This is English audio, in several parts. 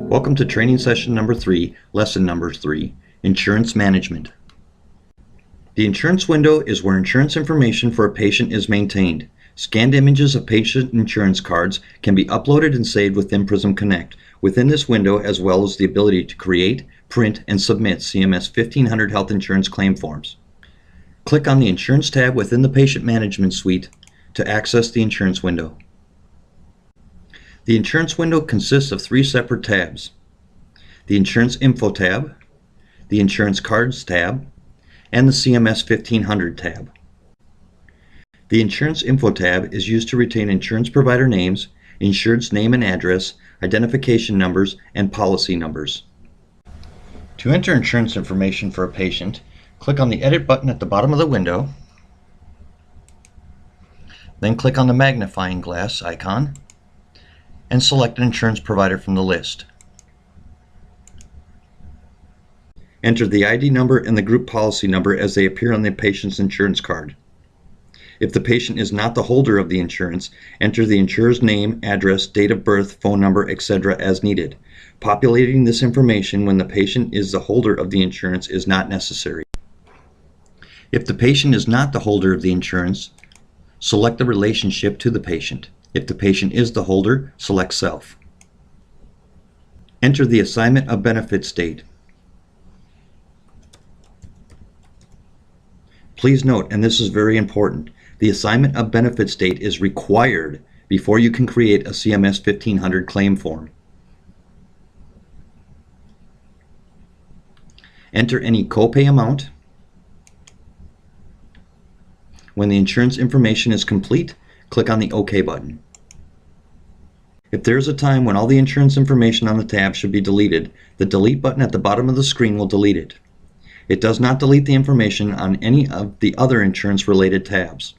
Welcome to training session number 3, lesson number 3, Insurance Management. The insurance window is where insurance information for a patient is maintained. Scanned images of patient insurance cards can be uploaded and saved within Prism Connect within this window, as well as the ability to create, print, and submit CMS 1500 health insurance claim forms. Click on the Insurance tab within the Patient Management Suite to access the insurance window. The insurance window consists of 3 separate tabs: the Insurance Info tab, the Insurance Cards tab, and the CMS 1500 tab. The Insurance Info tab is used to retain insurance provider names, insured's name and address, identification numbers, and policy numbers. To enter insurance information for a patient, click on the Edit button at the bottom of the window, then click on the magnifying glass icon, and select an insurance provider from the list. Enter the ID number and the group policy number as they appear on the patient's insurance card. If the patient is not the holder of the insurance, enter the insurer's name, address, date of birth, phone number, etc. as needed. Populating this information when the patient is the holder of the insurance is not necessary. If the patient is not the holder of the insurance, select the relationship to the patient. If the patient is the holder, select Self. Enter the assignment of benefits date. Please note, and this is very important, the assignment of benefits date is required before you can create a CMS 1500 claim form. Enter any copay amount. When the insurance information is complete, click on the OK button. If there is a time when all the insurance information on the tab should be deleted, the Delete button at the bottom of the screen will delete it. It does not delete the information on any of the other insurance-related tabs.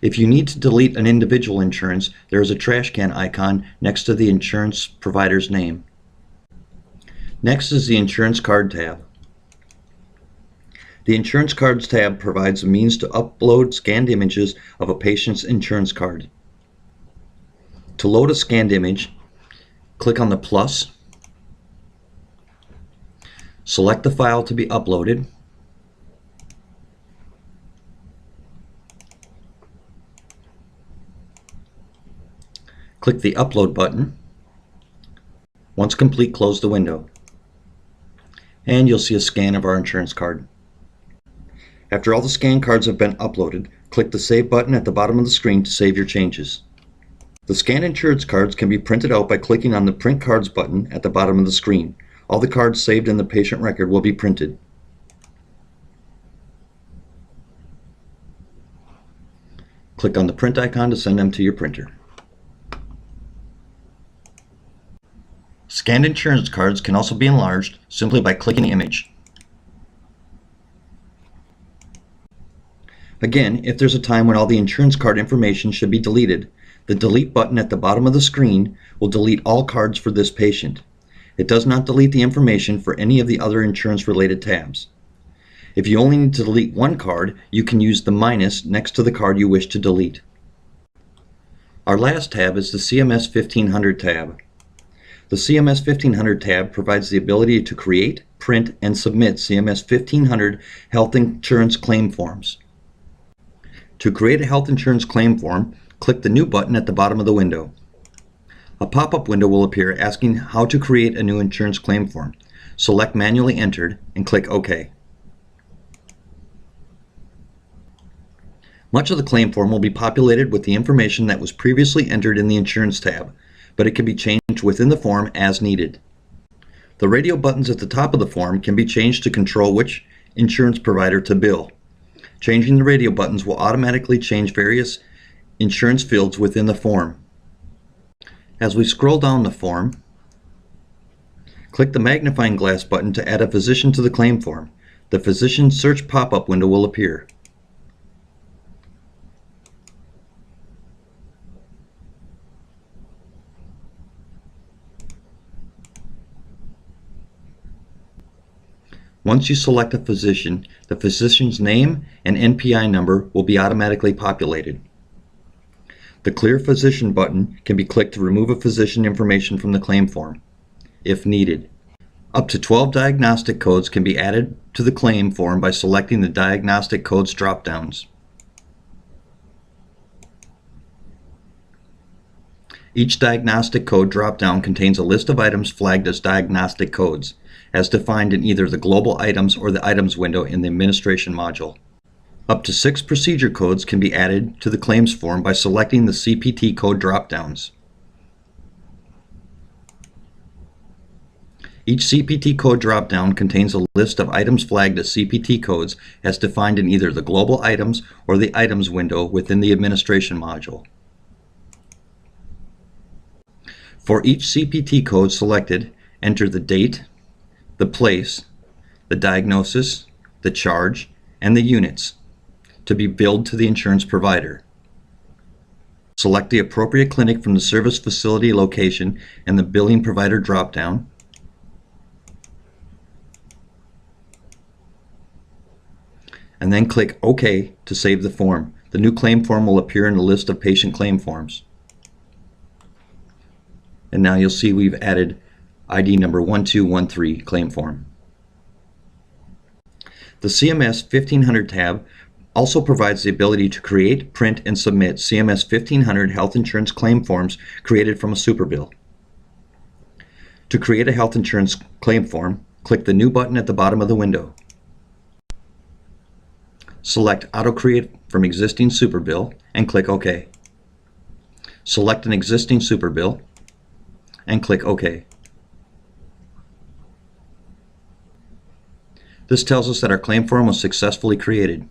If you need to delete an individual insurance, there is a trash can icon next to the insurance provider's name. Next is the Insurance Card tab. The Insurance Cards tab provides a means to upload scanned images of a patient's insurance card. To load a scanned image, click on the plus, select the file to be uploaded, click the Upload button. Once complete, close the window, and you'll see a scan of our insurance card. After all the scanned cards have been uploaded, click the Save button at the bottom of the screen to save your changes. The scanned insurance cards can be printed out by clicking on the Print Cards button at the bottom of the screen. All the cards saved in the patient record will be printed. Click on the print icon to send them to your printer. Scanned insurance cards can also be enlarged simply by clicking the image. Again, if there's a time when all the insurance card information should be deleted, the Delete button at the bottom of the screen will delete all cards for this patient. It does not delete the information for any of the other insurance-related tabs. If you only need to delete one card, you can use the minus next to the card you wish to delete. Our last tab is the CMS 1500 tab. The CMS 1500 tab provides the ability to create, print, and submit CMS 1500 health insurance claim forms. To create a health insurance claim form, click the New button at the bottom of the window. A pop-up window will appear asking how to create a new insurance claim form. Select Manually Entered and click OK. Much of the claim form will be populated with the information that was previously entered in the Insurance tab, but it can be changed within the form as needed. The radio buttons at the top of the form can be changed to control which insurance provider to bill. Changing the radio buttons will automatically change various insurance fields within the form. As we scroll down the form, click the magnifying glass button to add a physician to the claim form. The physician search pop-up window will appear. Once you select a physician, the physician's name and NPI number will be automatically populated. The Clear Physician button can be clicked to remove a physician information from the claim form. if needed. Up to 12 diagnostic codes can be added to the claim form by selecting the Diagnostic Codes drop-downs. Each diagnostic code drop-down contains a list of items flagged as diagnostic codes, as defined in either the Global Items or the Items window in the Administration module. Up to 6 procedure codes can be added to the claims form by selecting the CPT code drop-downs. Each CPT code drop-down contains a list of items flagged as CPT codes as defined in either the Global Items or the Items window within the Administration module. For each CPT code selected, enter the date, the place, the diagnosis, the charge, and the units to be billed to the insurance provider. Select the appropriate clinic from the service facility location and the billing provider drop-down. And then click OK to save the form. The new claim form will appear in the list of patient claim forms. And now you'll see we've added ID number 1213 claim form. The CMS 1500 tab also provides the ability to create, print, and submit CMS 1500 health insurance claim forms created from a superbill. To create a health insurance claim form, click the New button at the bottom of the window. Select Auto Create from Existing Superbill and click OK. Select an existing superbill and click OK. This tells us that our claim form was successfully created.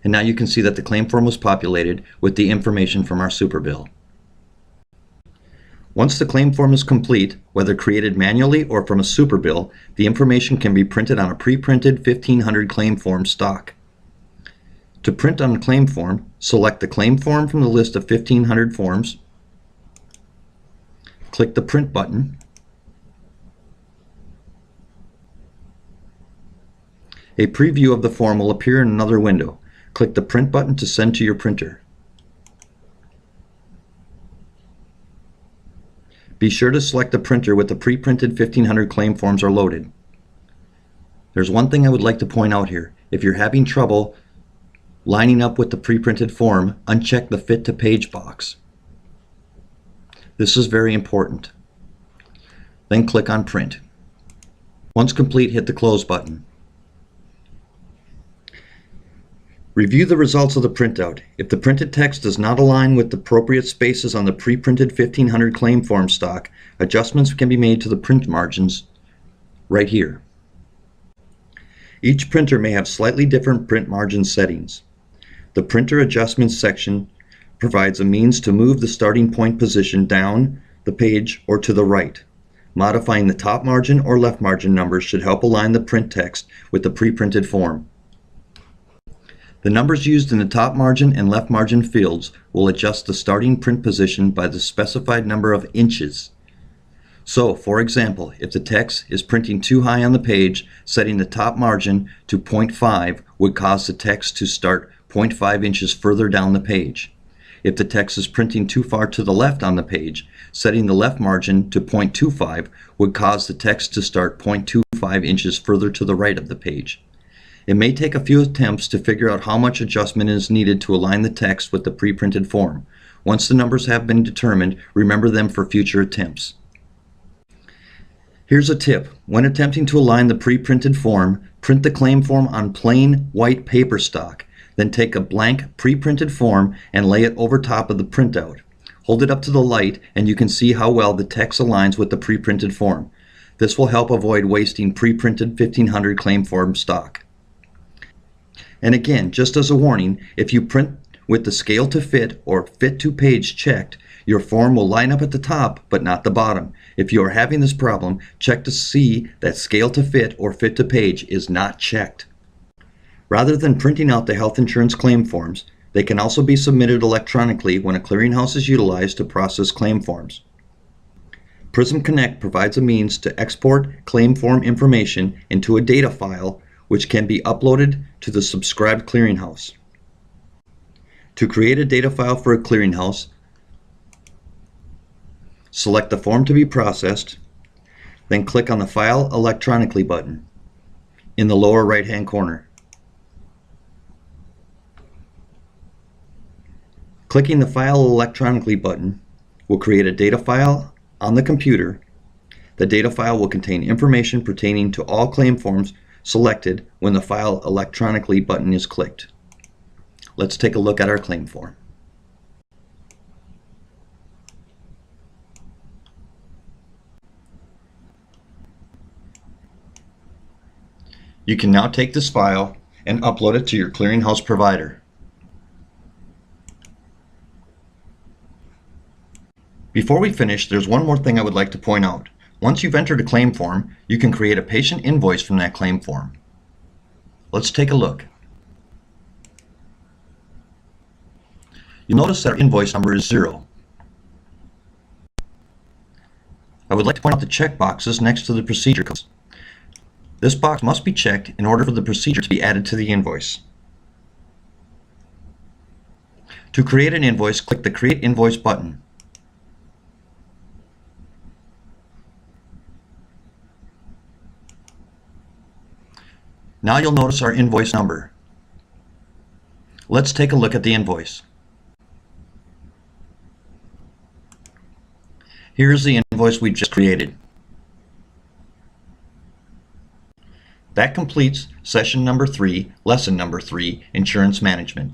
And now you can see that the claim form was populated with the information from our superbill. Once the claim form is complete, whether created manually or from a superbill, the information can be printed on a pre-printed 1500 claim form stock. To print on the claim form, select the claim form from the list of 1500 forms, click the Print button, a preview of the form will appear in another window. Click the Print button to send to your printer. Be sure to select the printer with the pre-printed 1500 claim forms are loaded. There's one thing I would like to point out here. If you're having trouble lining up with the pre-printed form, uncheck the Fit to Page box. This is very important. Then click on Print. Once complete, hit the Close button. Review the results of the printout. If the printed text does not align with the appropriate spaces on the pre-printed 1500 claim form stock, adjustments can be made to the print margins right here. Each printer may have slightly different print margin settings. The Printer Adjustments section provides a means to move the starting point position down the page or to the right. Modifying the top margin or left margin numbers should help align the print text with the pre-printed form. The numbers used in the top margin and left margin fields will adjust the starting print position by the specified number of inches. So, for example, if the text is printing too high on the page, setting the top margin to 0.5 would cause the text to start 0.5 inches further down the page. If the text is printing too far to the left on the page, setting the left margin to 0.25 would cause the text to start 0.25 inches further to the right of the page. It may take a few attempts to figure out how much adjustment is needed to align the text with the pre-printed form. Once the numbers have been determined, remember them for future attempts. Here's a tip. When attempting to align the pre-printed form, print the claim form on plain white paper stock. Then take a blank pre-printed form and lay it over top of the printout. Hold it up to the light and you can see how well the text aligns with the pre-printed form. This will help avoid wasting pre-printed 1500 claim form stock. And again, just as a warning, if you print with the Scale to Fit or Fit to Page checked, your form will line up at the top but not the bottom. If you are having this problem, check to see that Scale to Fit or Fit to Page is not checked. Rather than printing out the health insurance claim forms, they can also be submitted electronically when a clearinghouse is utilized to process claim forms. Prism Connect provides a means to export claim form information into a data file which can be uploaded to the subscribed clearinghouse. To create a data file for a clearinghouse, Select the form to be processed, then click on the File Electronically button in the lower right-hand corner. Clicking the File Electronically button will create a data file on the computer. The data file will contain information pertaining to all claim forms selected when the File Electronically button is clicked. Let's take a look at our claim form. You can now take this file and upload it to your clearinghouse provider. Before we finish, there's one more thing I would like to point out. Once you've entered a claim form, you can create a patient invoice from that claim form. Let's take a look. You'll notice that our invoice number is 0. I would like to point out the check boxes next to the procedure codes. This box must be checked in order for the procedure to be added to the invoice. To create an invoice, click the Create Invoice button. Now you'll notice our invoice number. Let's take a look at the invoice. Here's the invoice we just created. That completes session number 3, lesson number 3, Insurance Management.